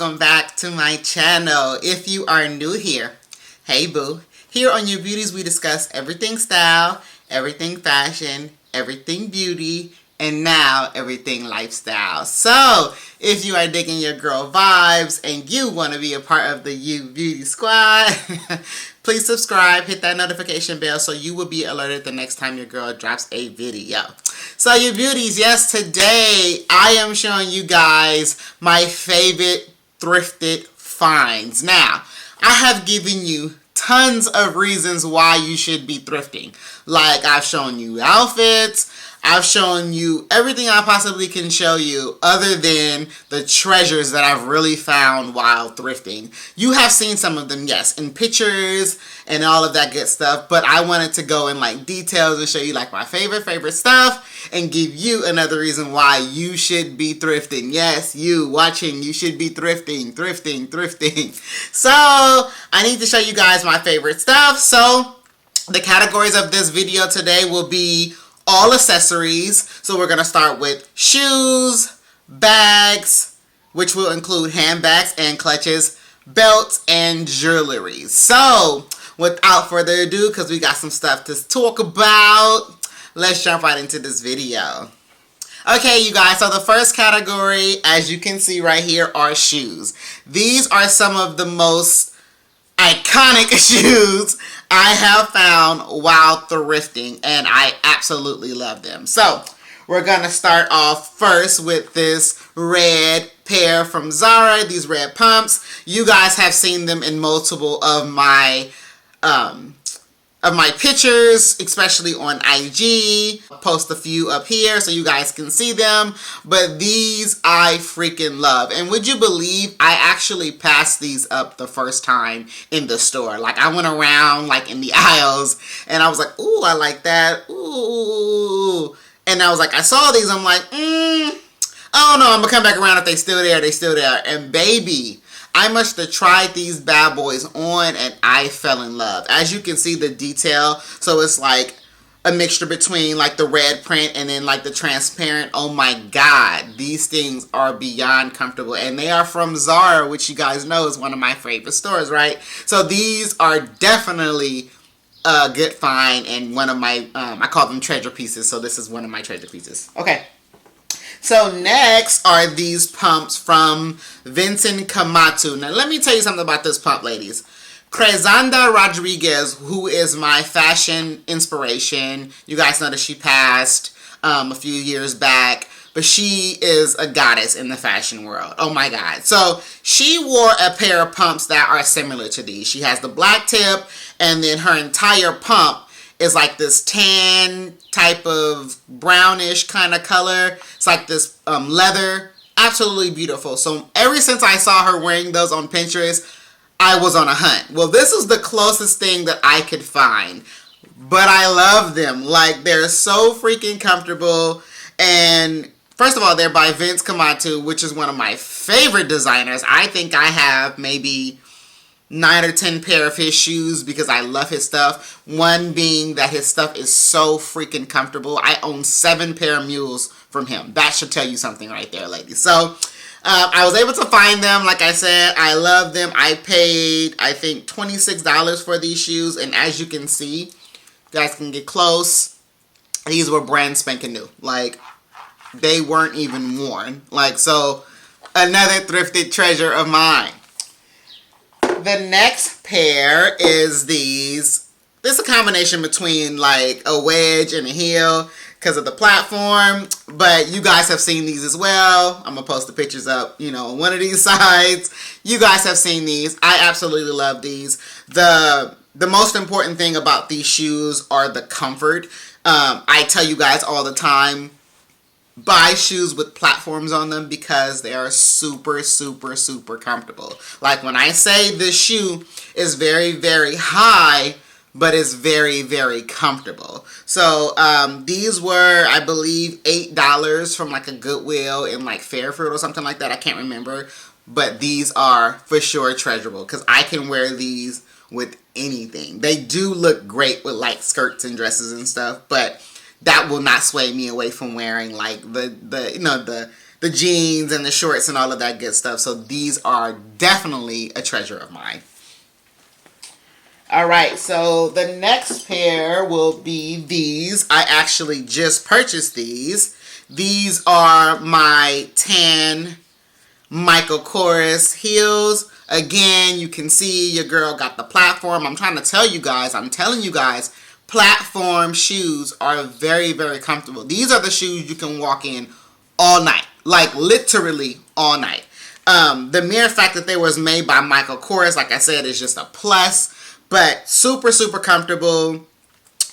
welcome back to my channel. If you are new here, hey boo. Here on Ubeauties we discuss everything style, everything fashion, everything beauty, and now everything lifestyle. So, if you are digging your girl vibes and you want to be a part of the Ubeauties squad, please subscribe, hit that notification bell so you will be alerted the next time your girl drops a video. So Ubeauties, yes, today I am showing you guys my favorite thrifted finds. Now, I have given you tons of reasons why you should be thrifting. Like, I've shown you outfits, I've shown you everything I possibly can show you other than the treasures that I've really found while thrifting. You have seen some of them, yes, in pictures and all of that good stuff, but I wanted to go in like details and show you like my favorite stuff and give you another reason why you should be thrifting. Yes, you watching, you should be thrifting. So, I need to show you guys my favorite stuff. So, the categories of this video today will be all accessories. So we're going to start with shoes, bags, which will include handbags and clutches, belts, and jewelry. So without further ado, because we got some stuff to talk about, let's jump right into this video. Okay, you guys, so the first category, as you can see right here, are shoes. These are some of the most iconic shoes I have found while thrifting, and I absolutely love them. So, we're going to start off first with this red pair from Zara, these red pumps. You guys have seen them in multiple of my pictures, especially on IG. I'll post a few up here so you guys can see them, but these I freaking love. And would you believe I actually passed these up the first time in the store? Like, I went around like in the aisles and I was like, ooh, I like that, ooh. And I was like, I saw these, I'm like, I don't know, I'm gonna come back around. If they still there. And baby, I must have tried these bad boys on and I fell in love. As you can see the detail, so it's like a mixture between like the red print and then like the transparent. Oh my god, these things are beyond comfortable, and they are from Zara, which you guys know is one of my favorite stores, right? So these are definitely a good find and one of my, I call them treasure pieces, so this is one of my treasure pieces. Okay. So next are these pumps from Vincent Kamatu. Now let me tell you something about this pump, ladies. Crezanda Rodriguez, who is my fashion inspiration. You guys know that she passed a few years back, but she is a goddess in the fashion world. Oh my god. So she wore a pair of pumps that are similar to these. She has the black tip, and then her entire pump is like this tan type of brownish kind of color. It's like this leather. Absolutely beautiful. So ever since I saw her wearing those on Pinterest, I was on a hunt. Well, this is the closest thing that I could find. But I love them. Like, they're so freaking comfortable. And first of all, they're by Vince Kamatu, which is one of my favorite designers. I think I have maybe 9 or 10 pair of his shoes because I love his stuff. One being that his stuff is so freaking comfortable. I own 7 pair of mules from him. That should tell you something right there, ladies. So, I was able to find them. Like I said, I love them. I paid, I think, $26 for these shoes. And as you can see, you guys can get close. These were brand spanking new. Like, they weren't even worn. Like, so, another thrifted treasure of mine. The next pair is these. This is a combination between like a wedge and a heel because of the platform, but you guys have seen these as well. I'm gonna post the pictures up, on one of these sides. You guys have seen these. I absolutely love these. The most important thing about these shoes are the comfort. I tell you guys all the time, buy shoes with platforms on them because they are super comfortable. Like, when I say this shoe is very high, but it's very comfortable. So these were, I believe, $8 from like a Goodwill in like Fairfield or something like that. I can't remember, but these are for sure treasurable because I can wear these with anything. They do look great with like skirts and dresses and stuff, but that will not sway me away from wearing like the the jeans and the shorts and all of that good stuff. So these are definitely a treasure of mine. Alright, so the next pair will be these. I actually just purchased these. These are my tan Michael Kors heels. Again, you can see your girl got the platform. I'm trying to tell you guys, I'm telling you guys, platform shoes are very, very comfortable. These are the shoes you can walk in all night. Like literally all night. The mere fact that they was made by Michael Kors, like I said, is just a plus. But super, super comfortable.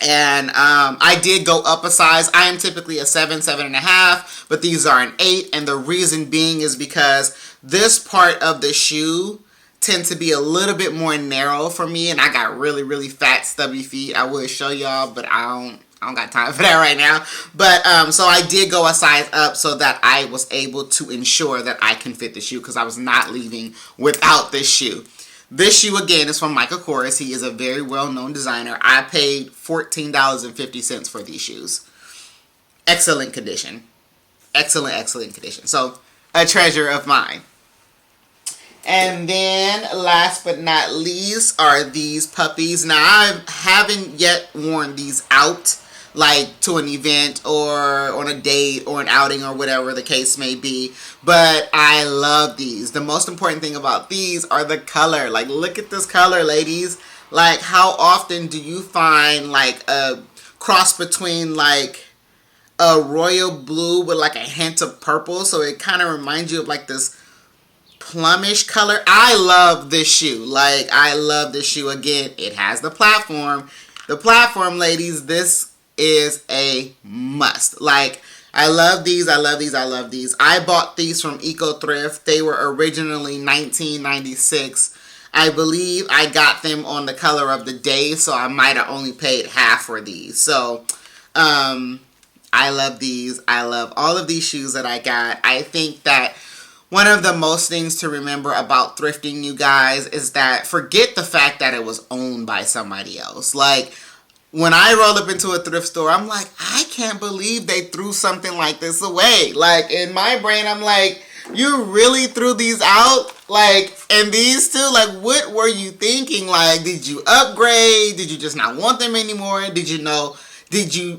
And I did go up a size. I am typically a 7, 7.5, but these are an 8. And the reason being is because this part of the shoe tends to be a little bit more narrow for me. And I got really, really fat, stubby feet. I would show y'all, but I don't got time for that right now. But so I did go a size up so that I was able to ensure that I can fit the shoe, because I was not leaving without this shoe. This shoe, again, is from Michael Kors. He is a very well-known designer. I paid $14.50 for these shoes. Excellent condition. Excellent, excellent condition. So, a treasure of mine. And then, last but not least, are these puppies. Now, I haven't yet worn these out, like to an event or on a date or an outing or whatever the case may be, but I love these. The most important thing about these are the color. Like, look at this color, ladies. Like, how often do you find like a cross between like a royal blue with like a hint of purple, so it kind of reminds you of like this plumish color? I love this shoe. Like, I love this shoe. Again, it has the platform. The platform, ladies, this is a must. Like, I love these, I love these, I love these. I bought these from Eco Thrift. They were originally $19.96. I believe I got them on the color of the day, so I might have only paid half for these. So, I love these. I love all of these shoes that I got. I think that one of the most things to remember about thrifting, you guys, is that forget the fact that it was owned by somebody else. Like, when I roll up into a thrift store, I'm like, I can't believe they threw something like this away. Like, in my brain, I'm like, you really threw these out? Like, and these two, like, what were you thinking? Like, did you upgrade? Did you just not want them anymore? Did you know, you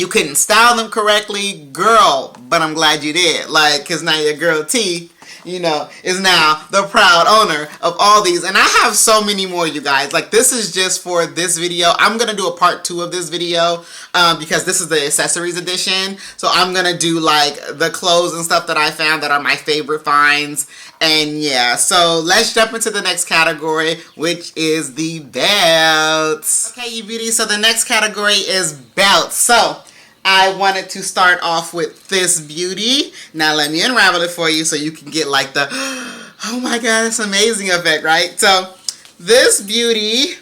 couldn't style them correctly? Girl, but I'm glad you did. Like, because now your girl T, you know, is now the proud owner of all these. And I have so many more, you guys. Like, this is just for this video. I'm going to do a part 2 of this video because this is the accessories edition. So I'm going to do, like, the clothes and stuff that I found that are my favorite finds. And, yeah. So let's jump into the next category, which is the belts. Okay, you beauties. So the next category is belts. So I wanted to start off with this beauty. Now let me unravel it for you so you can get like the, oh my god, it's amazing effect, right? So this beauty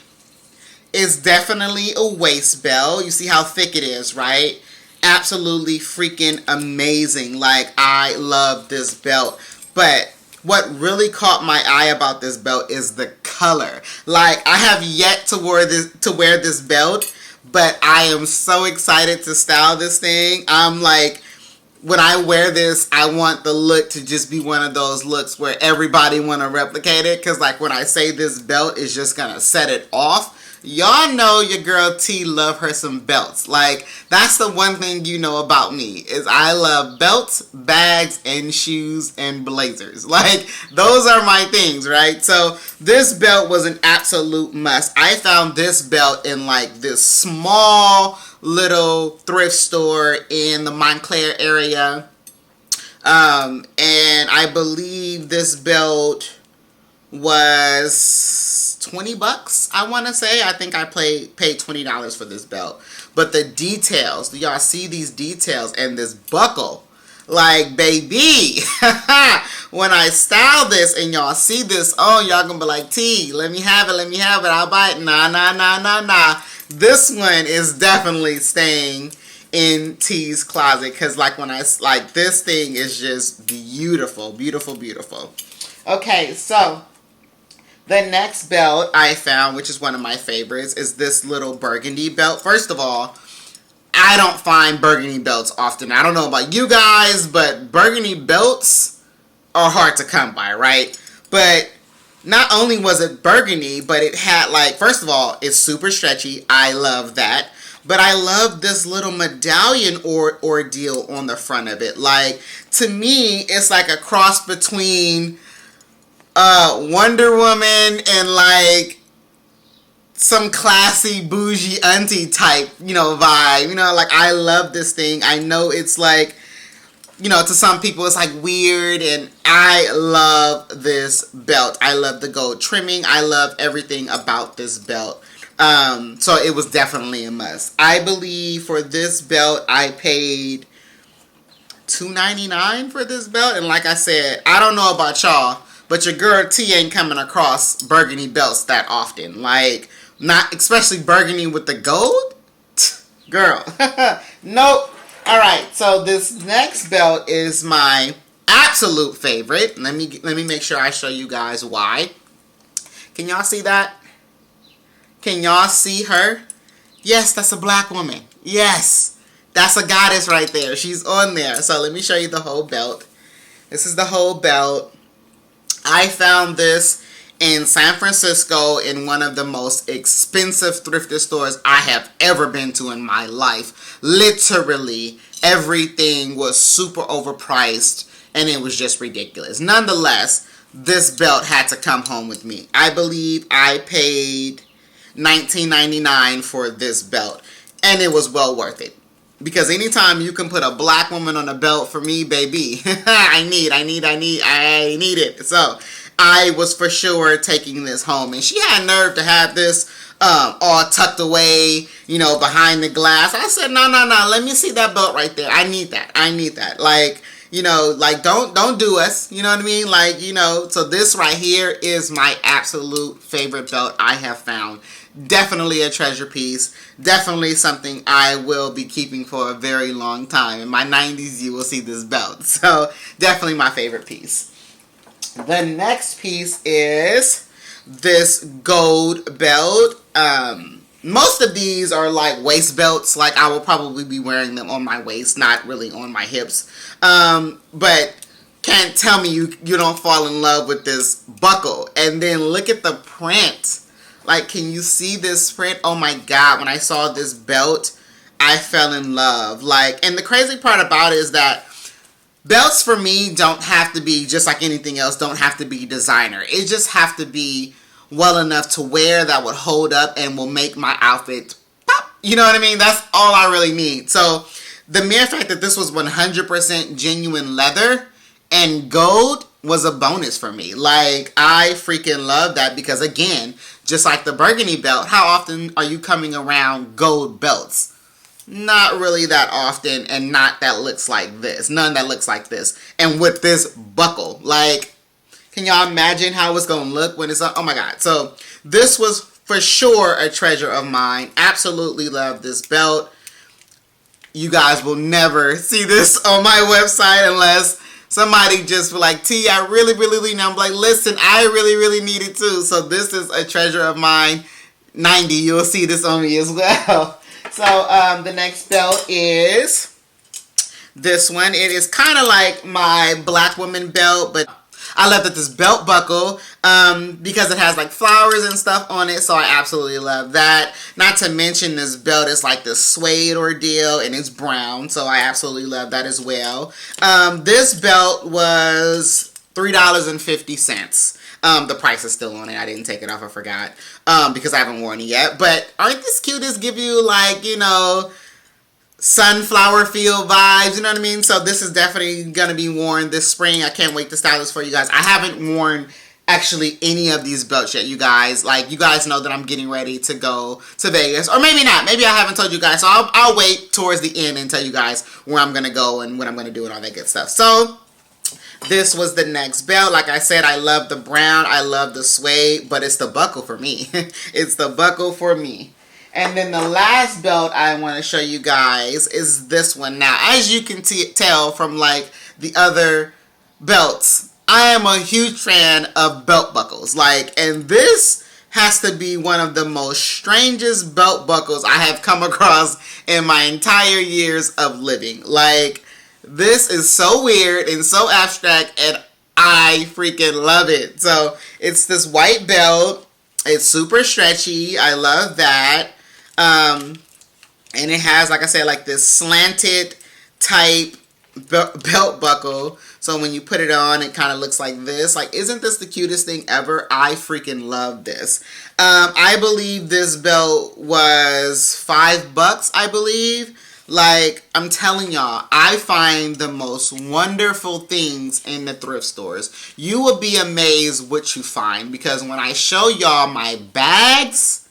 is definitely a waist belt. You see how thick it is, right? Absolutely freaking amazing. Like, I love this belt. But what really caught my eye about this belt is the color. Like, I have yet to wear this belt, but I am so excited to style this thing. I'm like, when I wear this, I want the look to just be one of those looks where everybody want to replicate it. Because, like, when I say this belt is just going to set it off, y'all know your girl T love her some belts. Like, that's the one thing you know about me, is I love belts, bags, and shoes, and blazers. Like, those are my things, right? So this belt was an absolute must. I found this belt in, like, this small little thrift store in the Montclair area. And I believe this belt was $20, I want to say. I think I paid $20 for this belt. But the details, do y'all see these details and this buckle? Like, baby, when I style this and y'all see this on, y'all gonna be like, T, let me have it, I'll buy it. Nah. This one is definitely staying in T's closet, because like this thing is just beautiful, beautiful, beautiful. Okay, so the next belt I found, which is one of my favorites, is this little burgundy belt. First of all, I don't find burgundy belts often. I don't know about you guys, but burgundy belts are hard to come by, right? But not only was it burgundy, but it had like, first of all, it's super stretchy. I love that. But I love this little medallion ordeal on the front of it. Like, to me, it's like a cross between Wonder Woman and like some classy bougie auntie type, vibe. Like, I love this thing. I know it's like, to some people it's like weird, and I love this belt. I love the gold trimming. I love everything about this belt. So it was definitely a must. I believe for this belt I paid $2.99 for this belt, and like I said, I don't know about y'all, but your girl T ain't coming across burgundy belts that often. Like, not especially burgundy with the gold. Girl. Nope. Alright, so this next belt is my absolute favorite. Let me make sure I show you guys why. Can y'all see that? Can y'all see her? Yes, that's a black woman. Yes. That's a goddess right there. She's on there. So let me show you the whole belt. This is the whole belt. I found this in San Francisco in one of the most expensive thrifted stores I have ever been to in my life. Literally, everything was super overpriced and it was just ridiculous. Nonetheless, this belt had to come home with me. I believe I paid $19.99 for this belt, and it was well worth it. Because anytime you can put a black woman on a belt, for me, baby, I need it. So I was for sure taking this home, and she had nerve to have this all tucked away, behind the glass. I said, no, let me see that belt right there. I need that. Like, like don't do us. You know what I mean? Like, so this right here is my absolute favorite belt I have found. Definitely a treasure piece. Definitely something I will be keeping for a very long time. In my 90s, you will see this belt. So, definitely my favorite piece. The next piece is this gold belt. Most of these are like waist belts. Like, I will probably be wearing them on my waist, not really on my hips. But can't tell me you don't fall in love with this buckle. And then look at the print. Like, can you see this print? Oh my God, when I saw this belt, I fell in love. Like, and the crazy part about it is that belts for me don't have to be, just like anything else, don't have to be designer. It just have to be well enough to wear that would hold up and will make my outfit pop. You know what I mean? That's all I really need. So, the mere fact that this was 100% genuine leather and gold was a bonus for me. Like, I freaking love that because, again, just like the burgundy belt, how often are you coming around gold belts? Not really that often, and not that looks like this. None that looks like this. And with this buckle, like, can y'all imagine how it's going to look when it's on? Oh my God. So, this was for sure a treasure of mine. Absolutely love this belt. You guys will never see this on my website unless somebody just be like, T, I really need it. I'm like, listen, I really need it too. So this is a treasure of mine. 90, you'll see this on me as well. So the next belt is this one. It is kind of like my black woman belt, but I love that this belt buckle because it has like flowers and stuff on it, so I absolutely love that. Not to mention this belt is like this suede ordeal and it's brown, so I absolutely love that as well. This belt was $3.50. The price is still on it. I didn't take it off. I forgot because I haven't worn it yet. But aren't these cute? This give you like, sunflower field vibes, you know what I mean? So this is definitely going to be worn this spring. I can't wait to style this for you guys. I haven't worn actually any of these belts yet, you guys. Like, you guys know that I'm getting ready to go to Vegas. Or maybe not. Maybe I haven't told you guys. So I'll wait towards the end and tell you guys where I'm going to go and what I'm going to do and all that good stuff. So this was the next belt. Like I said, I love the brown. I love the suede. But it's the buckle for me. It's the buckle for me. And then the last belt I want to show you guys is this one. Now, as you can tell from like the other belts, I am a huge fan of belt buckles. Like, and this has to be one of the most strangest belt buckles I have come across in my entire years of living. Like, this is so weird and so abstract, and I freaking love it. So it's this white belt. It's super stretchy. I love that. And it has, like I said, like this slanted type belt buckle. So when you put it on, it kind of looks like this. Like, isn't this the cutest thing ever? I freaking love this. I believe this belt was $5, I believe. Like, I'm telling y'all, I find the most wonderful things in the thrift stores. You will be amazed what you find, because when I show y'all my bags,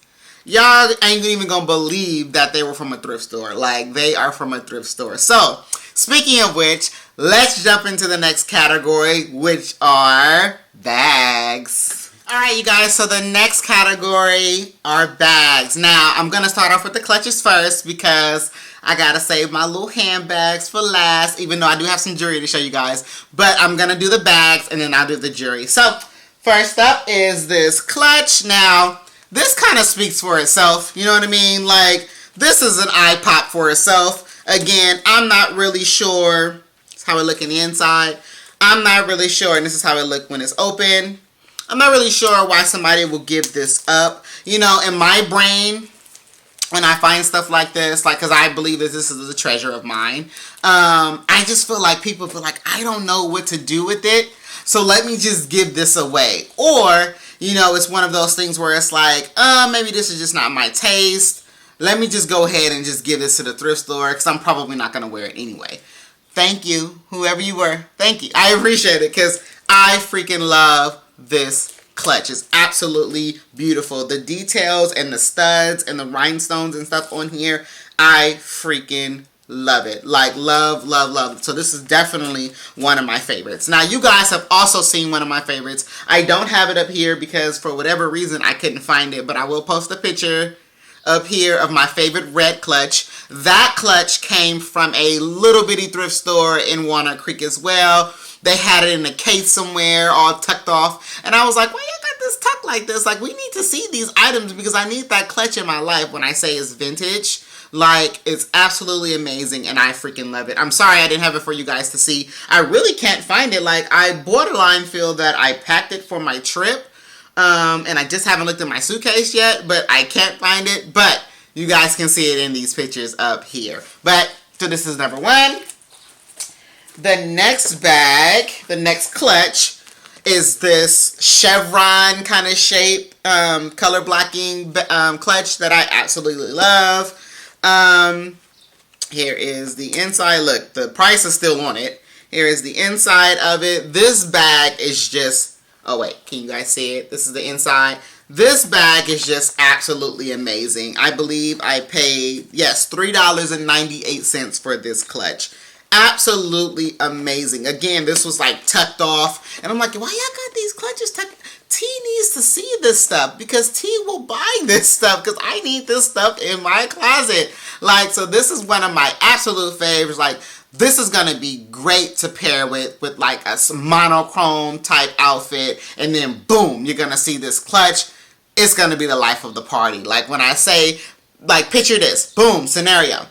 y'all ain't even gonna believe that they were from a thrift store. Like, they are from a thrift store. So, speaking of which, let's jump into the next category, which are bags. Alright, you guys, so the next category are bags. Now, I'm gonna start off with the clutches first, because I gotta save my little handbags for last, even though I do have some jewelry to show you guys. But I'm gonna do the bags, and then I'll do the jewelry. So, first up is this clutch. Now, this kind of speaks for itself, you know what I mean? Like, this is an eye pop for itself. Again, I'm not really sure. This is how it look in the inside. I'm not really sure, and this is how it look when it's open. I'm not really sure why somebody will give this up. You know, in my brain, when I find stuff like this, like, because I believe that this is a treasure of mine, I just feel like people feel like, I don't know what to do with it, so let me just give this away. Or, you know, it's one of those things where it's like, maybe this is just not my taste. Let me just go ahead and just give this to the thrift store, because I'm probably not going to wear it anyway. Thank you, whoever you were. Thank you. I appreciate it, because I freaking love this clutch. It's absolutely beautiful. The details and the studs and the rhinestones and stuff on here, I freaking love it. Like, love, love, love. So this is definitely one of my favorites. Now, you guys have also seen one of my favorites. I don't have it up here because for whatever reason I couldn't find it, but I will post a picture up here of my favorite red clutch. That clutch came from a little bitty thrift store in Walnut Creek as well. They had it in a case somewhere, all tucked off. And I was like, why you got this tucked like this? Like, we need to see these items because I need that clutch in my life. When I say it's vintage, like, it's absolutely amazing and I freaking love it. I'm sorry I didn't have it for you guys to see. I really can't find it. Like, I borderline feel that I packed it for my trip. And I just haven't looked in my suitcase yet, but I can't find it. But you guys can see it in these pictures up here. But, so this is number one. The next bag, the next clutch, is this chevron kind of shape, color blocking clutch that I absolutely love. Here is the inside. Look, the price is still on it. Here is the inside of it. This bag is just, oh wait, can you guys see it? This is the inside. This bag is just absolutely amazing. I believe I paid, yes, $3.98 for this clutch. Absolutely amazing. Again, this was like tucked off. And I'm like, why y'all got these clutches tucked? T needs to see this stuff because T will buy this stuff because I need this stuff in my closet. Like, so this is one of my absolute favorites. Like, this is going to be great to pair with like a monochrome type outfit. And then boom, you're going to see this clutch. It's going to be the life of the party. Like, when I say, like, picture this. Boom, scenario.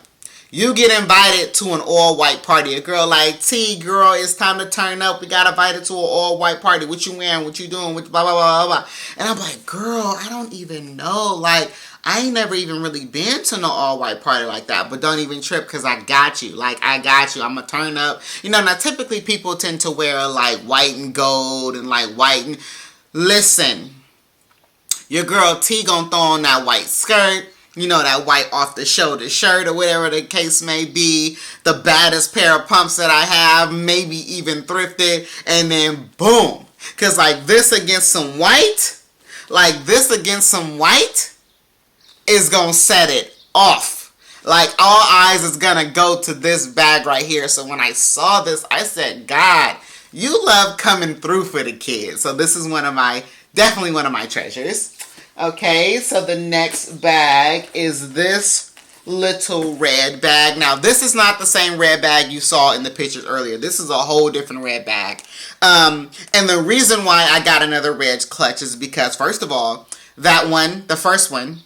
You get invited to an all-white party. A girl like, T, girl, it's time to turn up. We got invited to an all-white party. What you wearing? What you doing? What, blah, blah, blah, blah, blah. And I'm like, girl, I don't even know. Like, I ain't never even really been to no all-white party like that. But don't even trip because I got you. Like, I got you. I'm going to turn up. You know, now typically people tend to wear, like, white and gold and, like, white and... Listen, your girl T gonna throw on that white skirt. You know, that white off-the-shoulder shirt or whatever the case may be. The baddest pair of pumps that I have. Maybe even thrifted. And then, boom. Because, like, this against some white. Like, this against some white is going to set it off. Like, all eyes is going to go to this bag right here. So, when I saw this, I said, God, you love coming through for the kids. So, this is definitely one of my treasures. Okay, so the next bag is this little red bag. Now, this is not the same red bag you saw in the pictures earlier. This is a whole different red bag. And the reason why I got another red clutch is because, first of all, That one, the first one,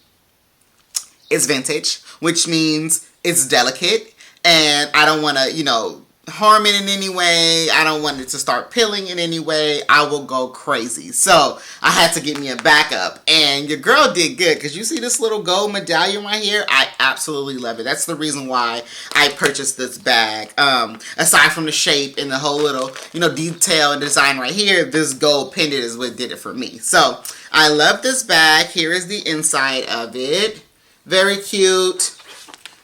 is vintage, which means it's delicate, and I don't want to, you know, harm it in any way. I don't want it to start peeling in any way. I will go crazy. So I had to get me a backup, and your girl did good, because you see this little gold medallion right here? I absolutely love it. That's the reason why I purchased this bag. Aside from the shape and the whole little, you know, detail and design right here, this gold pendant is what did it for me. So I love this bag. Here is the inside of it. Very cute.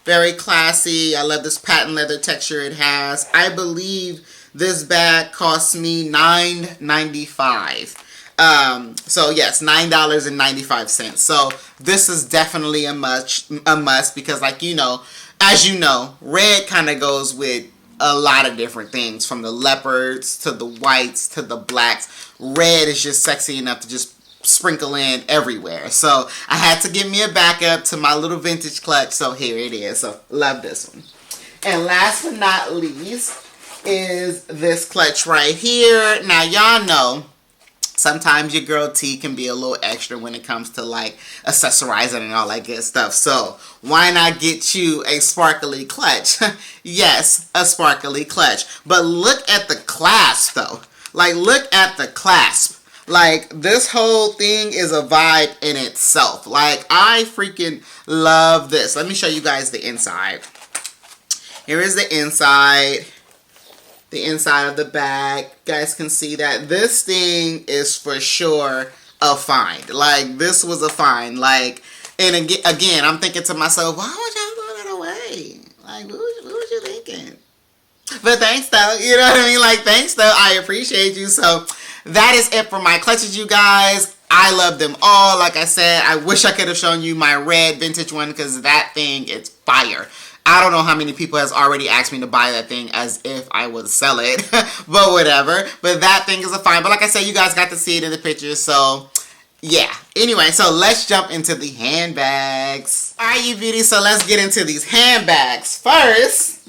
Very classy. I love this patent leather texture it has. I believe this bag cost me $9.95. So yes, $9.95. So this is definitely a must because, like, you know, as you know, red kind of goes with a lot of different things, from the leopards to the whites to the blacks. Red is just sexy enough to just sprinkle in everywhere. So I had to give me a backup to my little vintage clutch. So here it is. So love this one. And last but not least is this clutch right here. Now y'all know sometimes your girl T can be a little extra when it comes to like accessorizing and all that good stuff. So why not get you a sparkly clutch? Yes, a sparkly clutch. But look at the clasp though. Like, look at the clasp. Like, this whole thing is a vibe in itself. Like, I freaking love this. Let me show you guys the inside. Here is the inside. The inside of the bag. You guys can see that this thing is for sure a find. Like, this was a find. Like, and again, I'm thinking to myself, why would y'all throw that away? Like, what was you thinking? But thanks though. You know what I mean? Like, thanks though. I appreciate you. So that is it for my clutches, you guys. I love them all. Like I said, I wish I could have shown you my red vintage one, because that thing is fire. I don't know how many people has already asked me to buy that thing as if I would sell it. But whatever. But that thing is a fine. But like I said, you guys got to see it in the pictures. So yeah. Anyway, so let's jump into the handbags. Alright, you beauties. So let's get into these handbags. First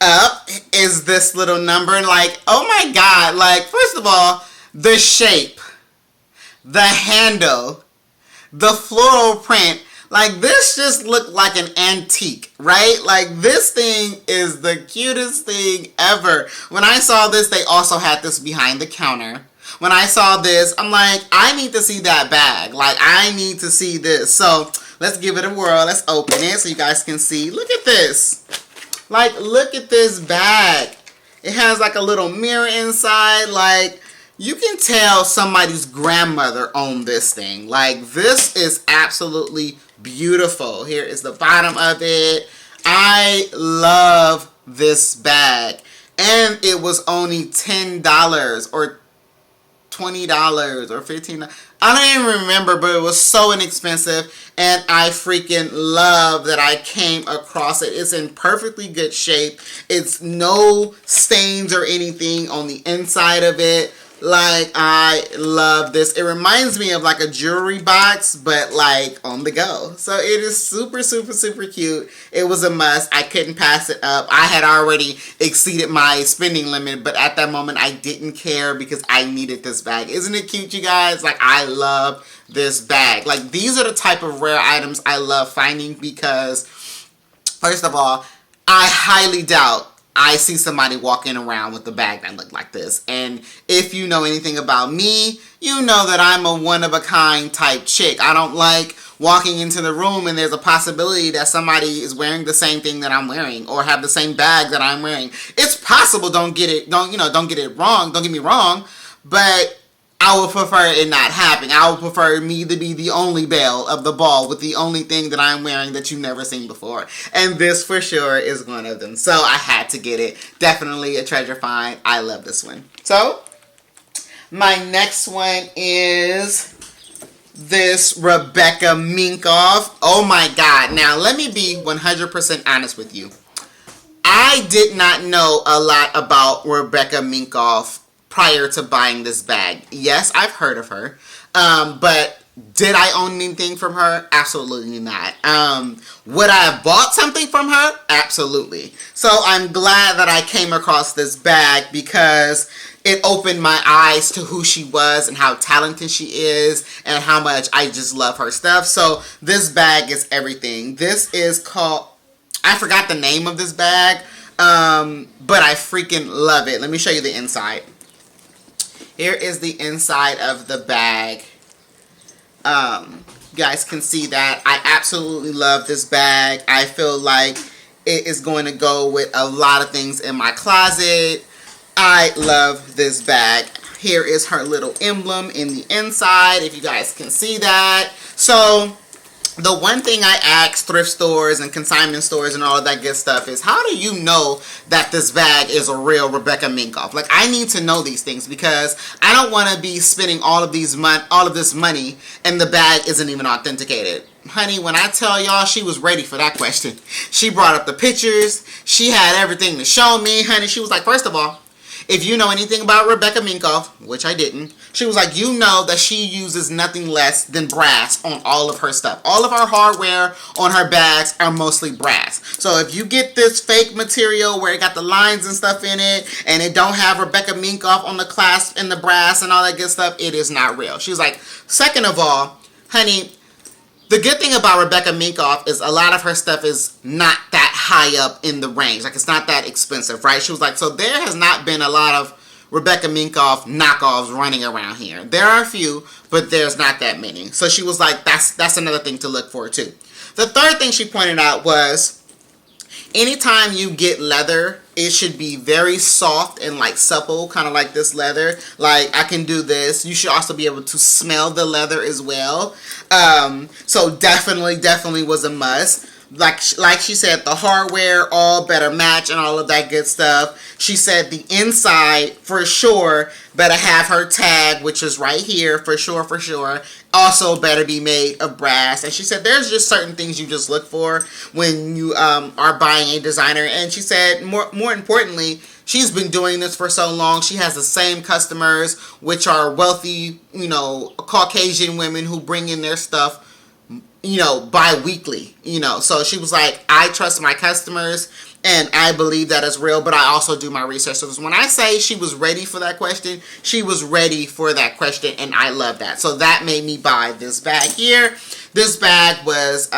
up is this little number. Like, oh my god. Like, first of all, the shape, the handle, the floral print, like, this just looked like an antique, right? Like, this thing is the cutest thing ever. When I saw this, they also had this behind the counter. When I saw this, I'm like, I need to see that bag. Like, I need to see this. So let's give it a whirl. Let's open it so you guys can see. Look at this. Like, look at this bag. It has like a little mirror inside. Like, you can tell somebody's grandmother owned this thing. Like, this is absolutely beautiful. Here is the bottom of it. I love this bag. And it was only $10 or $20 or $15. I don't even remember, but it was so inexpensive. And I freaking love that I came across it. It's in perfectly good shape. It's no stains or anything on the inside of it. Like, I love this. It reminds me of like a jewelry box, but like on the go. So it is super, super, super cute. It was a must. I couldn't pass it up. I had already exceeded my spending limit, but at that moment I didn't care because I needed this bag. Isn't it cute, you guys? Like, I love this bag. Like, these are the type of rare items I love finding because, first of all, I highly doubt I see somebody walking around with a bag that looked like this. And if you know anything about me, you know that I'm a one-of-a-kind type chick. I don't like walking into the room and there's a possibility that somebody is wearing the same thing that I'm wearing or have the same bag that I'm wearing. It's possible, don't get it wrong, don't get me wrong, but I would prefer it not happening. I would prefer me to be the only belle of the ball with the only thing that I'm wearing that you've never seen before. And this for sure is one of them. So I had to get it. Definitely a treasure find. I love this one. So my next one is this Rebecca Minkoff. Oh my god. Now let me be 100% honest with you. I did not know a lot about Rebecca Minkoff prior to buying this bag. Yes, I've heard of her, but Did I own anything from her? Absolutely not. Would I have bought something from her? Absolutely. So I'm glad that I came across this bag because it opened my eyes to who she was and how talented she is and how much I just love her stuff. So this bag is everything. This is called, I forgot the name of this bag, but I freaking love it. Let me show you the inside. Here is the inside of the bag. You guys can see that. I absolutely love this bag. I feel like it is going to go with a lot of things in my closet. I love this bag. Here is her little emblem in the inside, if you guys can see that. So the one thing I ask thrift stores and consignment stores and all of that good stuff is, how do you know that this bag is a real Rebecca Minkoff? Like, I need to know these things because I don't want to be spending all of this money and the bag isn't even authenticated. Honey, when I tell y'all, she was ready for that question. She brought up the pictures. She had everything to show me. Honey, she was like, first of all, if you know anything about Rebecca Minkoff, which I didn't, she was like, you know that she uses nothing less than brass on all of her stuff. All of her hardware on her bags are mostly brass. So if you get this fake material where it got the lines and stuff in it and it don't have Rebecca Minkoff on the clasp and the brass and all that good stuff, it is not real. She was like, second of all, honey, the good thing about Rebecca Minkoff is a lot of her stuff is not that high up in the range. Like, it's not that expensive, right? She was like, so there has not been a lot of Rebecca Minkoff knockoffs running around here. There are a few, but there's not that many. So she was like, that's another thing to look for too. The third thing she pointed out was, anytime you get leather, it should be very soft and like supple, kind of like this leather. Like, I can do this. You should also be able to smell the leather as well. So definitely was a must. Like she said, the hardware all better match and all of that good stuff. She said the inside for sure better have her tag, which is right here, for sure. Also better be made of brass. And she said there's just certain things you just look for when you are buying a designer. And she said more importantly, she's been doing this for so long. She has the same customers, which are wealthy, Caucasian women who bring in their stuff, bi-weekly, So she was like, I trust my customers and I believe that is real, but I also do my research. So when I say she was ready for that question, she was ready for that question, and I love that. So that made me buy this bag here. This bag was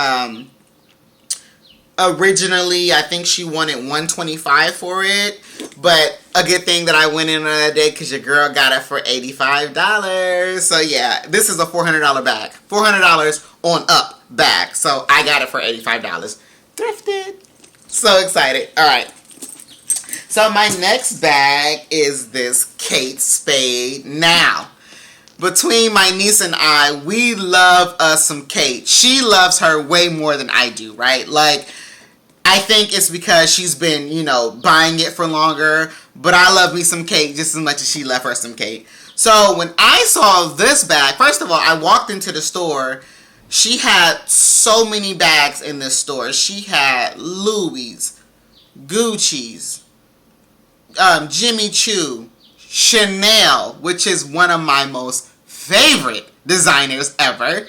originally, I think she wanted $125 for it, but a good thing that I went in on that day because your girl got it for $85. So yeah, this is a $400 bag. $400 on up bag. So I got it for $85. Thrifted. So excited. Alright. So my next bag is this Kate Spade. Now, between my niece and I, we love us some Kate. She loves her way more than I do, right? Like, I think it's because she's been, buying it for longer. But I love me some Kate just as much as she loved her some Kate. So when I saw this bag, first of all, I walked into the store. She had so many bags in this store. She had Louis, Gucci's, Jimmy Choo, Chanel, which is one of my most favorite designers ever.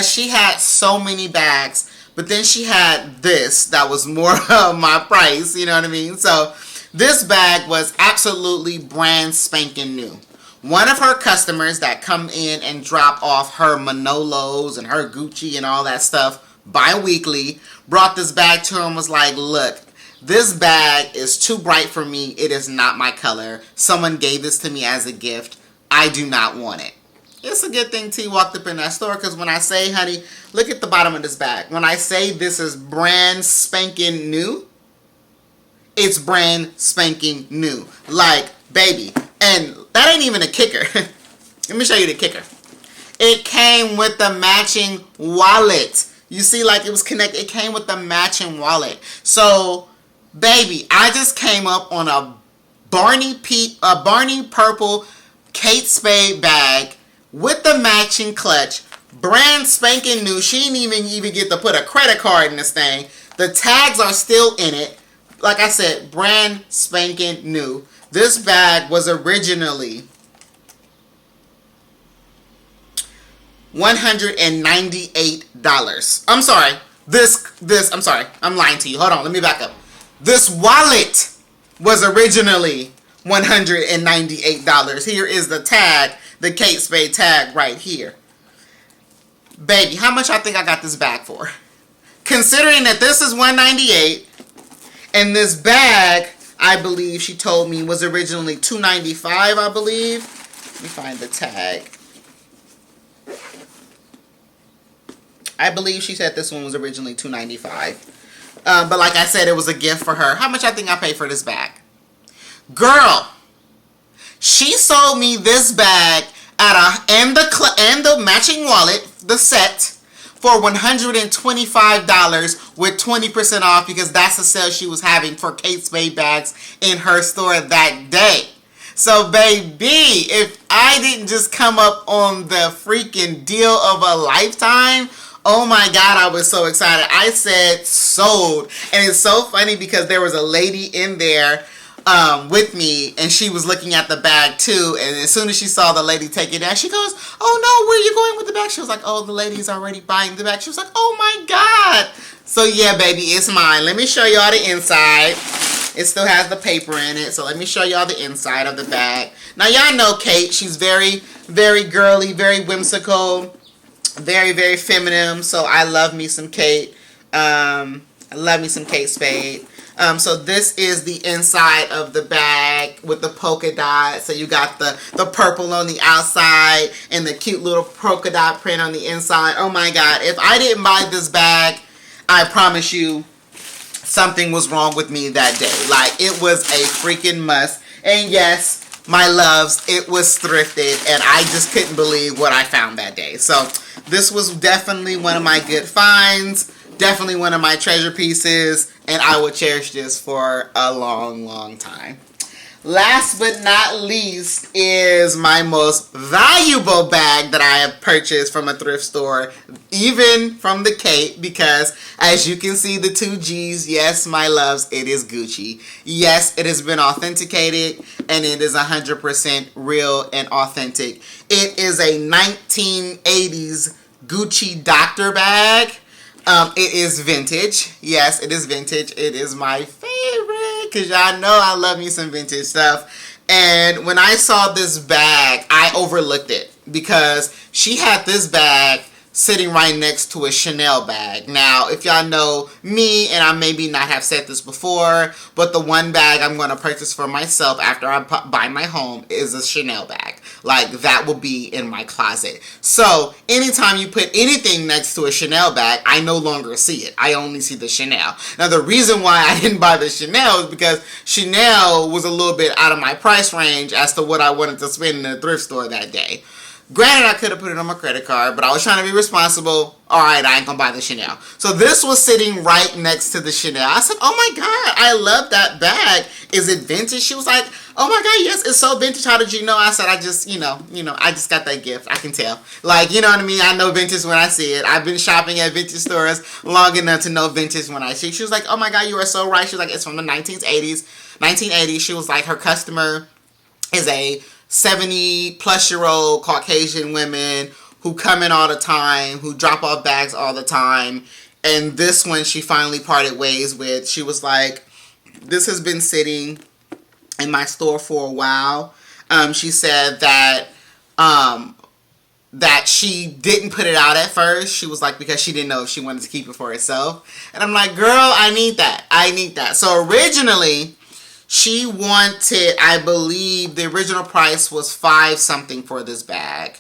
She had so many bags. But then she had this that was more of my price, you know what I mean? So this bag was absolutely brand spanking new. One of her customers that come in and drop off her Manolos and her Gucci and all that stuff bi-weekly brought this bag to her and was like, look, this bag is too bright for me. It is not my color. Someone gave this to me as a gift. I do not want it. It's a good thing T walked up in that store because when I say, honey, look at the bottom of this bag. When I say this is brand spanking new, it's brand spanking new. Like, baby. And that ain't even a kicker. Let me show you the kicker. It came with the matching wallet. You see, like it was connected. It came with the matching wallet. So, baby, I just came up on a Barney purple Kate Spade bag with the matching clutch, brand spanking new. She didn't even get to put a credit card in this thing. The tags are still in it. Like I said, brand spanking new. This bag was originally $198. I'm sorry. I'm sorry. I'm lying to you. Hold on. Let me back up. This wallet was originally $198. Here is the tag, the Kate Spade tag right here. Baby, how much I think I got this bag for? Considering that this is $198 and this bag, I believe she told me, was originally $295, I believe. Let me find the tag. I believe she said this one was originally $295. But like I said, it was a gift for her. How much I think I paid for this bag? Girl, she sold me this bag and the matching wallet, the set, for $125 with 20% off, because that's the sale she was having for Kate Spade bags in her store that day. So baby, if I didn't just come up on the freaking deal of a lifetime, oh my God, I was so excited. I said sold. And it's so funny because there was a lady in there with me, and she was looking at the bag too, and as soon as she saw the lady take it down, she goes, oh no, where are you going with the bag? She was like, oh, the lady's already buying the bag. She was like, oh my God. So yeah, baby, it's mine. Let me show y'all the inside. It still has the paper in it, so let me show y'all the inside of the bag. Now y'all know Kate, she's very, very girly, very whimsical, very, very feminine, so I love me some Kate. I love me some Kate Spade. So this is the inside of the bag with the polka dot. So you got the purple on the outside and the cute little polka dot print on the inside. Oh my God. If I didn't buy this bag, I promise you something was wrong with me that day. Like, it was a freaking must. And yes, my loves, it was thrifted, and I just couldn't believe what I found that day. So this was definitely one of my good finds. Definitely one of my treasure pieces, and I will cherish this for a long, long time. Last but not least is my most valuable bag that I have purchased from a thrift store, even from the Kate, because as you can see, the 2 G's, yes, my loves, it is Gucci. Yes, it has been authenticated, and it is 100% real and authentic. It is a 1980s Gucci doctor bag. It is vintage. Yes, it is vintage. It is my favorite, because y'all know I love me some vintage stuff. And when I saw this bag, I overlooked it, because she had this bag sitting right next to a Chanel bag. Now, if y'all know me, and I maybe not have said this before, but the one bag I'm going to purchase for myself after I buy my home is a Chanel bag. Like, that will be in my closet. So, anytime you put anything next to a Chanel bag, I no longer see it. I only see the Chanel. Now, the reason why I didn't buy the Chanel is because Chanel was a little bit out of my price range as to what I wanted to spend in a thrift store that day. Granted, I could have put it on my credit card, but I was trying to be responsible. Alright, I ain't gonna buy the Chanel. So this was sitting right next to the Chanel. I said, oh my God, I love that bag. Is it vintage? She was like, oh my God, yes, it's so vintage. How did you know? I said, I just, I just got that gift. I can tell. Like, you know what I mean? I know vintage when I see it. I've been shopping at vintage stores long enough to know vintage when I see it. She was like, oh my God, you are so right. She was like, it's from the 1980s. She was like, her customer is a 70-plus-year-old Caucasian women who come in all the time, who drop off bags all the time. And this one she finally parted ways with. She was like, this has been sitting in my store for a while. She said that that she didn't put it out at first. She was like, because she didn't know if she wanted to keep it for herself. And I'm like, girl, I need that. I need that. So originally, she wanted, I believe, the original price was $5 something for this bag.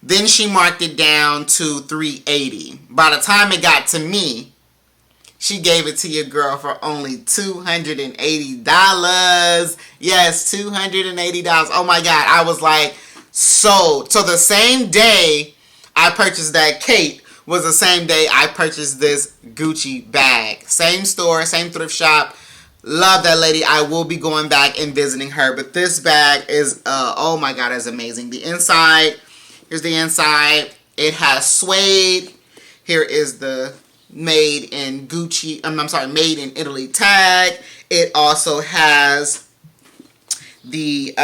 Then she marked it down to $380. By the time it got to me, she gave it to your girl for only $280. Yes, $280. Oh my God, I was like, sold. So the same day I purchased that Kate was the same day I purchased this Gucci bag. Same store, same thrift shop. Love that lady. I will be going back and visiting her. But this bag is, oh my God, it's amazing. The inside, here's the inside. It has suede. Here is the made in Gucci, I'm sorry, made in Italy tag. It also has the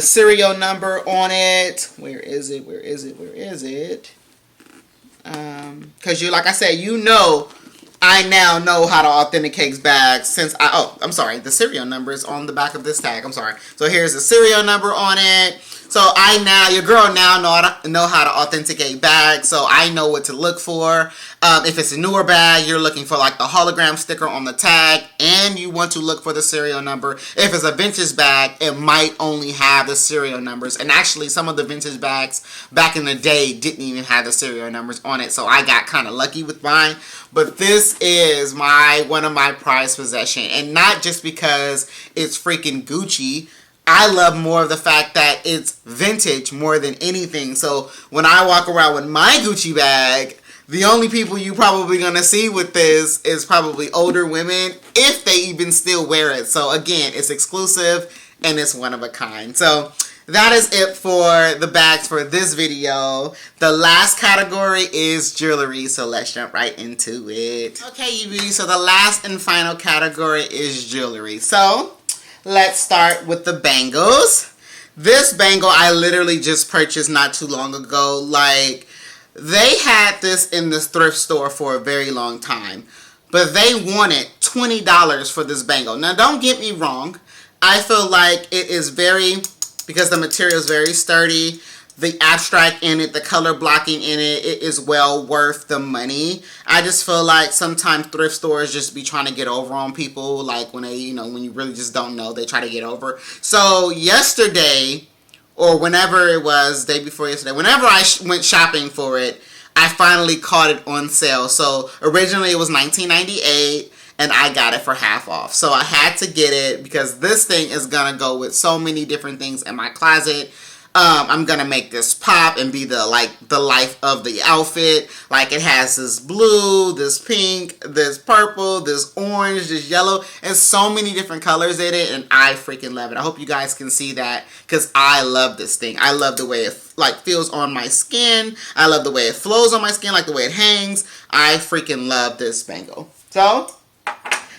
serial number on it. Where is it? Where is it? Where is it? Because like I said, I now know how to authenticate bags since I'm sorry, the serial number is on the back of this tag. I'm sorry. So here's the serial number on it. So your girl now know how to authenticate bags. So I know what to look for. If it's a newer bag, you're looking for like the hologram sticker on the tag, and you want to look for the serial number. If it's a vintage bag, it might only have the serial numbers. And actually, some of the vintage bags back in the day didn't even have the serial numbers on it. So I got kind of lucky with mine. But this is one of my prized possession, and not just because it's freaking Gucci. I love more of the fact that it's vintage more than anything. So when I walk around with my Gucci bag, the only people you probably gonna see with this is probably older women, if they even still wear it. So again, it's exclusive and it's one of a kind. So that is it for the bags for this video. The last category is jewelry, so let's jump right into it. Okay, Ubeauties, so the last and final category is jewelry. So let's start with the bangles. This bangle I literally just purchased not too long ago. Like, they had this in this thrift store for a very long time, but they wanted $20 for this bangle. Now, don't get me wrong. I feel like it is because the material is very sturdy, the abstract in it, the color blocking in it, it is well worth the money. I just feel like sometimes thrift stores just be trying to get over on people, like when they, when you really just don't know, they try to get over. So yesterday, or whenever it was, day before yesterday, whenever I went shopping for it, I finally caught it on sale. So originally it was $19.98. And I got it for half off. So I had to get it because this thing is going to go with so many different things in my closet. I'm going to make this pop and be the life of the outfit. Like, it has this blue, this pink, this purple, this orange, this yellow, and so many different colors in it. And I freaking love it. I hope you guys can see that because I love this thing. I love the way it feels on my skin. I love the way it flows on my skin, like the way it hangs. I freaking love this bangle. So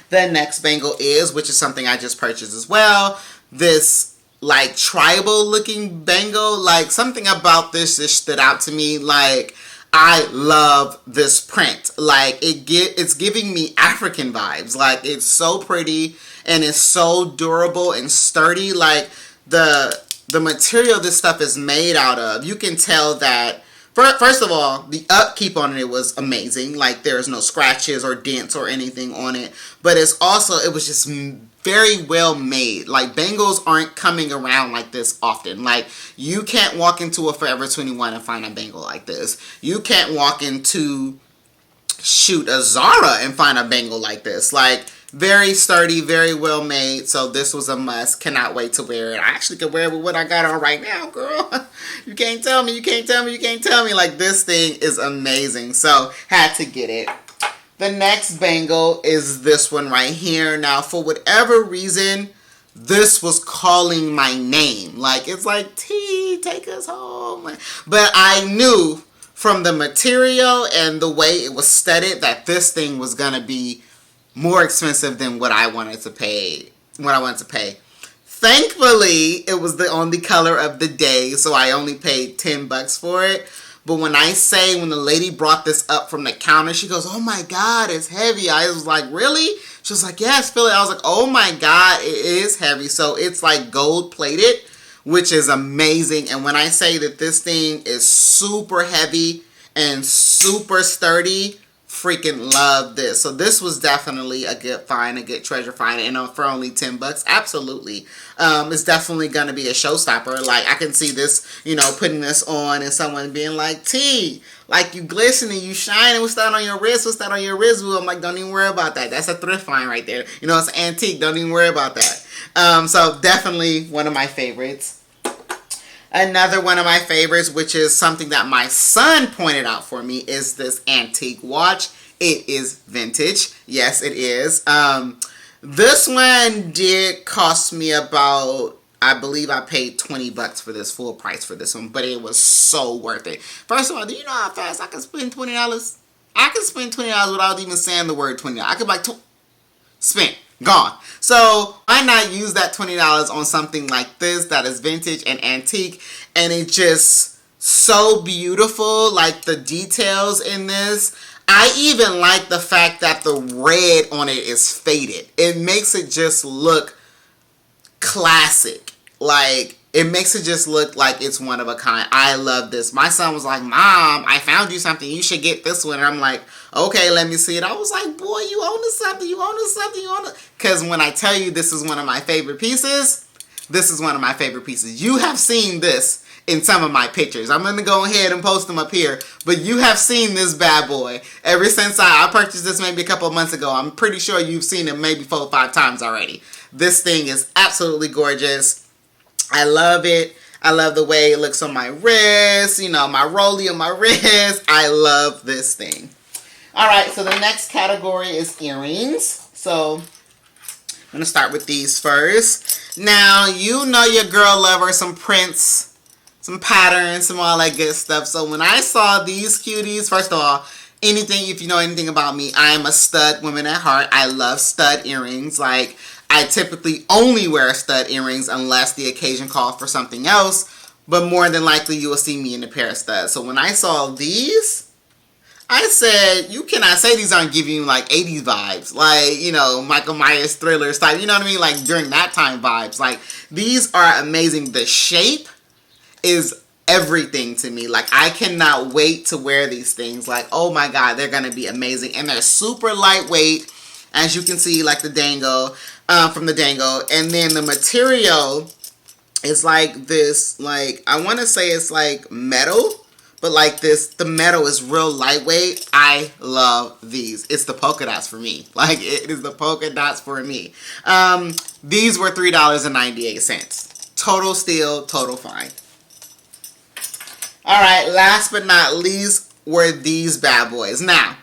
the next bangle which is something I just purchased as well, this like tribal looking bangle. Like, something about this stood out to me. Like, I love this print. Like, it's giving me African vibes. Like, it's so pretty and it's so durable and sturdy. Like, the material this stuff is made out of, you can tell that. First of all, the upkeep on it was amazing. Like, there's no scratches or dents or anything on it. But it was just very well made. Like, bangles aren't coming around like this often. Like, you can't walk into a Forever 21 and find a bangle like this. You can't walk into, a Zara and find a bangle like this. Like, very sturdy, very well made. So this was a must. Cannot wait to wear it. I actually could wear it with what I got on right now, girl. You can't tell me. You can't tell me. You can't tell me. Like, this thing is amazing. So had to get it. The next bangle is this one right here. Now, for whatever reason, this was calling my name. Like, it's like, T, take us home. But I knew from the material and the way it was studded that this thing was going to be more expensive than what I wanted to pay. Thankfully, it was the only color of the day, so I only paid $10 for it. But when the lady brought this up from the counter, she goes, "Oh my God, it's heavy." I was like, "Really?" She was like, "Yes, feel it." I was like, "Oh my God, it is heavy." So it's like gold plated, which is amazing. And when I say that this thing is super heavy and super sturdy, freaking love this. So this was definitely a good find, a good treasure find, and for only $10, absolutely. It's definitely gonna be a showstopper. Like, I can see this, putting this on and someone being like, "T, like, you glistening, you shining. What's that on your wrist? What's that on your wrist?" I'm like, don't even worry about that. That's a thrift find right there. It's an antique. Don't even worry about that. So definitely one of my favorites. Another one of my favorites, which is something that my son pointed out for me, is this antique watch. It is vintage. Yes, it is. This one did cost me about, I believe I paid $20 for this, full price for this one, but it was so worth it. First of all, do you know how fast I can spend $20? I can spend $20 without even saying the word $20. I could buy spent. Gone. So why not use that $20 on something like this that is vintage and antique, and it just so beautiful, like the details in this. I even like the fact that the red on it is faded. It makes it just look classic. Like, it makes it just look like it's one of a kind. I love this. My son was like, Mom, I found you something. You should get this one. And I'm like, okay, let me see it. I was like, boy, you own something. You own something. You own it. Because when I tell you this is one of my favorite pieces, this is one of my favorite pieces. You have seen this in some of my pictures. I'm going to go ahead and post them up here. But you have seen this bad boy ever since I purchased this maybe a couple of months ago. I'm pretty sure you've seen it maybe 4 or 5 times already. This thing is absolutely gorgeous. I love it. I love the way it looks on my wrist. You know, my rollie on my wrist. I love this thing. Alright, so the next category is earrings. So, I'm going to start with these first. Now, you know your girl love her some prints, some patterns, some all that good stuff. So, when I saw these cuties, first of all, if you know anything about me, I am a stud woman at heart. I love stud earrings. Like, I typically only wear stud earrings unless the occasion calls for something else. But more than likely, you will see me in a pair of studs. So when I saw these, I said, you cannot say these aren't giving you like 80s vibes. Like, you know, Michael Myers thriller style. You know what I mean? Like during that time vibes. Like, these are amazing. The shape is everything to me. Like, I cannot wait to wear these things. Like, oh my God, they're going to be amazing. And they're super lightweight. As you can see, like the dango, from the dango. And then the material is like this, like, I want to say it's like metal. But like this, the metal is real lightweight. I love these. It's the polka dots for me. Like, it is the polka dots for me. These were $3.98. Total steal, total fine. Alright, last but not least were these bad boys. Now,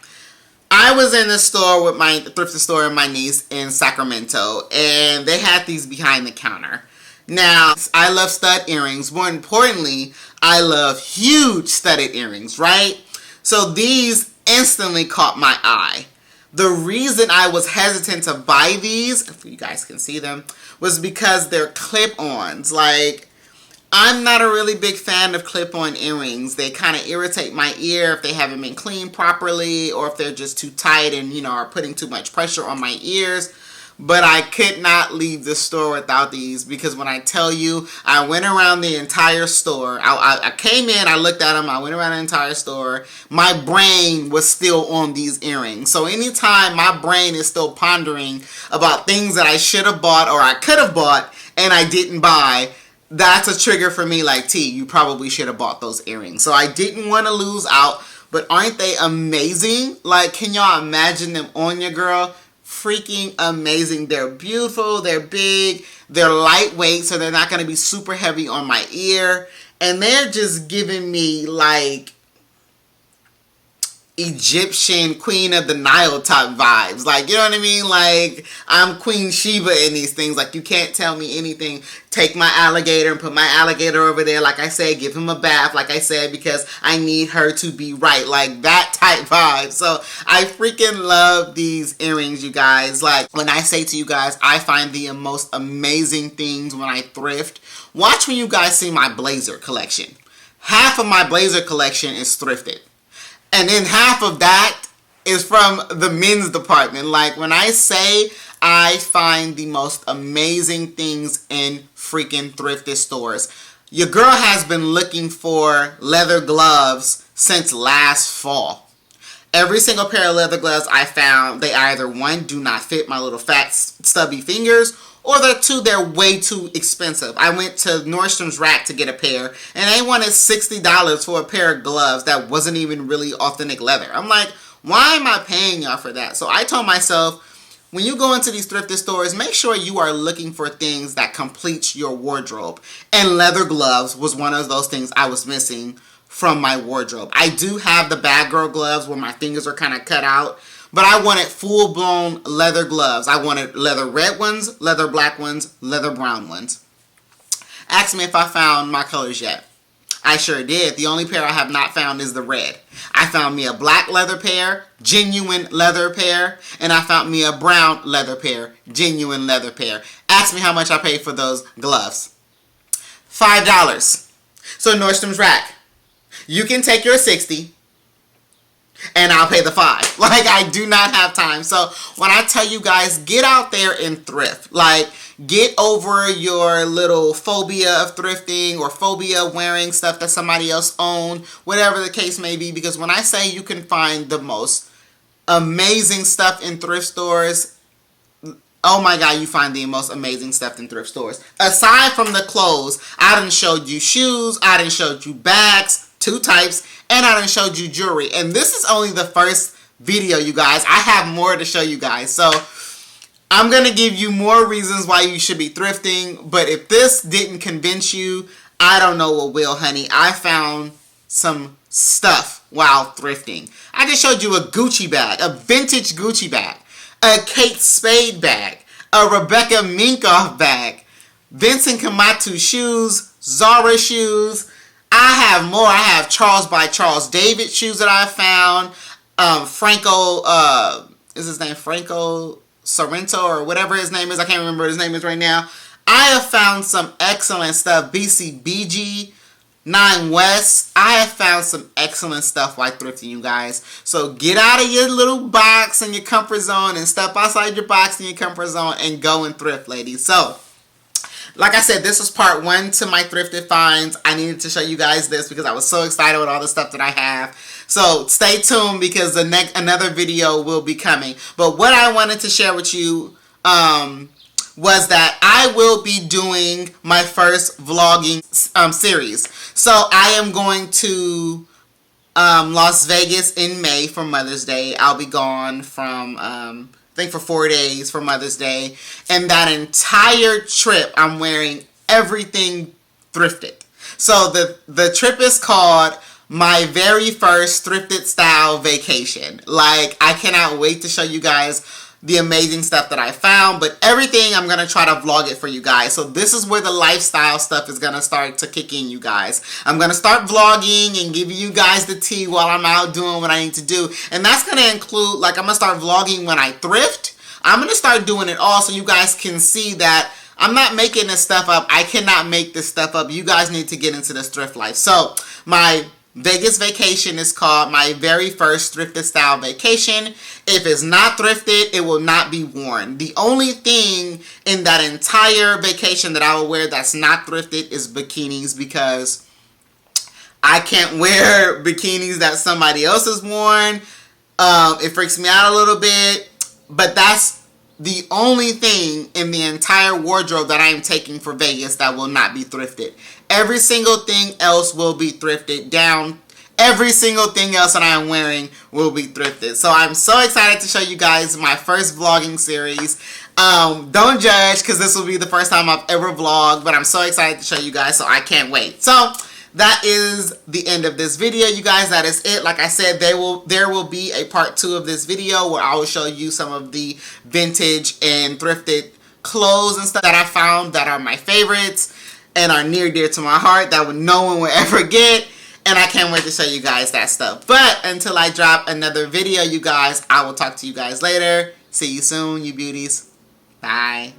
I was in the store with my thrifted store and my niece in Sacramento, and they had these behind the counter. Now, I love stud earrings. More importantly, I love huge studded earrings, right? So these instantly caught my eye. The reason I was hesitant to buy these, if you guys can see them, was because they're clip-ons. Like, I'm not a really big fan of clip-on earrings. They kind of irritate my ear if they haven't been cleaned properly or if they're just too tight and, you know, are putting too much pressure on my ears. But I could not leave the store without these because when I tell you, I went around the entire store. I came in, I looked at them, I went around the entire store. My brain was still on these earrings. So anytime my brain is still pondering about things that I should have bought or I could have bought and I didn't buy, that's a trigger for me like, T, you probably should have bought those earrings. So I didn't want to lose out, but aren't they amazing? Like, can y'all imagine them on your girl? Freaking amazing. They're beautiful, they're big, they're lightweight, so they're not going to be super heavy on my ear. And they're just giving me like Egyptian Queen of the Nile type vibes. Like, you know what I mean? Like, I'm Queen Sheba in these things. Like, you can't tell me anything. Take my alligator and put my alligator over there. Like I said, give him a bath, like I said, because I need her to be right. Like, that type vibe. So, I freaking love these earrings, you guys. Like, when I say to you guys, I find the most amazing things when I thrift. Watch when you guys see my blazer collection. Half of my blazer collection is thrifted. And then half of that is from the men's department. Like, when I say I find the most amazing things in freaking thrifted stores. Your girl has been looking for leather gloves since last fall. Every single pair of leather gloves I found, they either, one, do not fit my little fat stubby fingers, or they're way too expensive. I went to Nordstrom's Rack to get a pair, and they wanted $60 for a pair of gloves that wasn't even really authentic leather. I'm like, why am I paying y'all for that? So I told myself, when you go into these thrifted stores, make sure you are looking for things that complete your wardrobe. And leather gloves was one of those things I was missing from my wardrobe. I do have the bad girl gloves where my fingers are kind of cut out. But I wanted full-blown leather gloves. I wanted leather red ones, leather black ones, leather brown ones. Ask me if I found my colors yet. I sure did. The only pair I have not found is the red. I found me a black leather pair, genuine leather pair, and I found me a brown leather pair, genuine leather pair. Ask me how much I paid for those gloves. $5. So Nordstrom's Rack. You can take your 60 and I'll pay the 5. Like, I do not have time. So when I tell you guys, get out there and thrift. Like, get over your little phobia of thrifting or phobia wearing stuff that somebody else owned, whatever the case may be. Because when I say you can find the most amazing stuff in thrift stores, oh my God, you find the most amazing stuff in thrift stores. Aside from the clothes, I done showed you shoes, I done showed you bags, 2 types, and I done showed you jewelry. And this is only the first video, you guys. I have more to show you guys. So I'm going to give you more reasons why you should be thrifting. But if this didn't convince you, I don't know what will, honey. I found some stuff while thrifting. I just showed you a Gucci bag, a vintage Gucci bag, a Kate Spade bag, a Rebecca Minkoff bag, Vincent Kamatu shoes, Zara shoes. I have more. I have Charles by Charles David shoes that I found. Franco, is his name Franco Sorrento or whatever his name is? I can't remember what his name is right now. I have found some excellent stuff. BCBG, 9 West. I have found some excellent stuff while thrifting, you guys. So get out of your little box and your comfort zone and step outside your box and your comfort zone and go and thrift, ladies. So, like I said, this was part 1 to my thrifted finds. I needed to show you guys this because I was so excited with all the stuff that I have. So stay tuned because another video will be coming. But what I wanted to share with you was that I will be doing my first vlogging series. So I am going to Las Vegas in May for Mother's Day. I'll be gone from I think for 4 days for Mother's Day. And that entire trip, I'm wearing everything thrifted. So the trip is called My Very First Thrifted Style Vacation. Like, I cannot wait to show you guys the amazing stuff that I found, but everything I'm going to try to vlog it for you guys. So this is where the lifestyle stuff is going to start to kick in, you guys. I'm going to start vlogging and giving you guys the tea while I'm out doing what I need to do. And that's going to include, like, I'm going to start vlogging when I thrift. I'm going to start doing it all so you guys can see that I'm not making this stuff up. I cannot make this stuff up. You guys need to get into this thrift life. So my Vegas vacation is called My Very First Thrifted Style Vacation. If it's not thrifted, it will not be worn. The only thing in that entire vacation that I will wear that's not thrifted is bikinis, because I can't wear bikinis that somebody else has worn. It freaks me out a little bit, but that's the only thing in the entire wardrobe that I am taking for Vegas that will not be thrifted. Every single thing else will be thrifted down. Every single thing else that I am wearing will be thrifted. So I'm so excited to show you guys my first vlogging series. Don't judge, because this will be the first time I've ever vlogged, but I'm so excited to show you guys, so I can't wait. So that is the end of this video, you guys. That is it. Like I said, there will be a part 2 of this video where I will show you some of the vintage and thrifted clothes and stuff that I found that are my favorites and are near dear to my heart that no one will ever get. And I can't wait to show you guys that stuff. But until I drop another video, you guys, I will talk to you guys later. See you soon, you beauties. Bye.